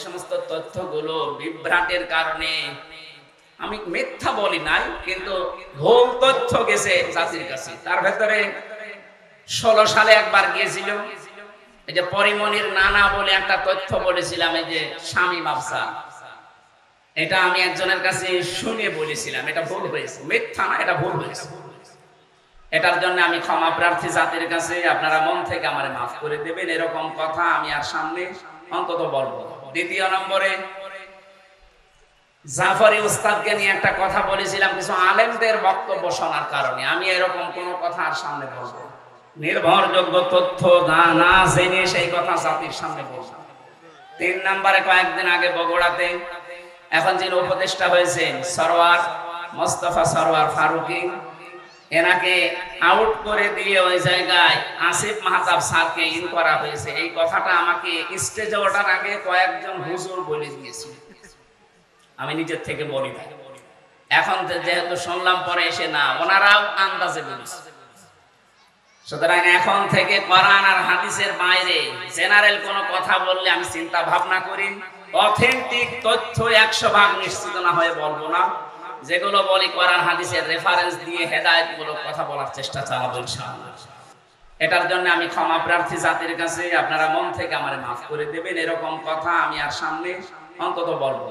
সমস্ত তথ্যগুলো বিভ্রাটের কারণে আমি মিথ্যা বলি নাই, কিন্তু ভুল তথ্য গেছে জাতির কাছে। তার ভেতরে 16 সালে একবার গিয়েছিল, এই যে পরিমণির নানা বলে একটা তথ্য বলেছিলাম, এই যে শামীম আফসার, এটা আমি একজনের কাছে শুনে বলেছিলাম, এটা ভুল হয়েছে, মিথ্যা না, এটা ভুল হয়েছে। এটার জন্য আমি ক্ষমা প্রার্থী জাতির কাছে, আপনারা মন থেকে আমারে মাফ করে দেবেন। এরকম কথা আমি আর সামনে অন্তত বলবো। দ্বিতীয় নম্বরে জাফরি উস্তাদকে নিয়ে একটা কথা বলেছিলাম, কিছু আলেমদের বক্তব্য শোনার কারণে আমি এরকম কোনো কথা আর সামনে বলবো, নির্ভরযোগ্য তথ্য না জেনে সেই কথা জাতির সামনে বলবো। 3 নম্বরে কয়েকদিন আগে বগুড়াতে এখন যিনি উপদেষ্টা হয়েছেন সরওয়ার মোস্তফা সরওয়ার ফারুকী, এনাকে আউট করে দিয়ে ওই জায়গায় আসিফ মাহতাব স্যারকে ইন করা হয়েছে। এই কথাটা আমাকে স্টেজে ওঠার আগে কয়েকজন হুজুর বলে দিয়েছে, আমি নিজের থেকে বলি না। এখন যেহেতু শুনলাম পরে এসে, না, ওনারাও আন্দাজে বলেছে। সুতরাং এখন থেকে কোরআন আর হাদিসের বাইরে জেনারেল কোনো কথা বললে আমি চিন্তা ভাবনা করি, অথেন্টিক তথ্য 100% নিশ্চিত না হয়ে বলবো না। যেগুলো বলি কোরআন হাদিসের রেফারেন্স দিয়ে হেদায়েতমূলক কথা বলার চেষ্টা চালাবো ইনশাআল্লাহ। এটার জন্য আমি ক্ষমা প্রার্থী জাতির কাছে, আপনারা মন থেকে আমারে মাফ করে দেবেন। এরকম কথা আমি আর সামনে অন্তত বলবো।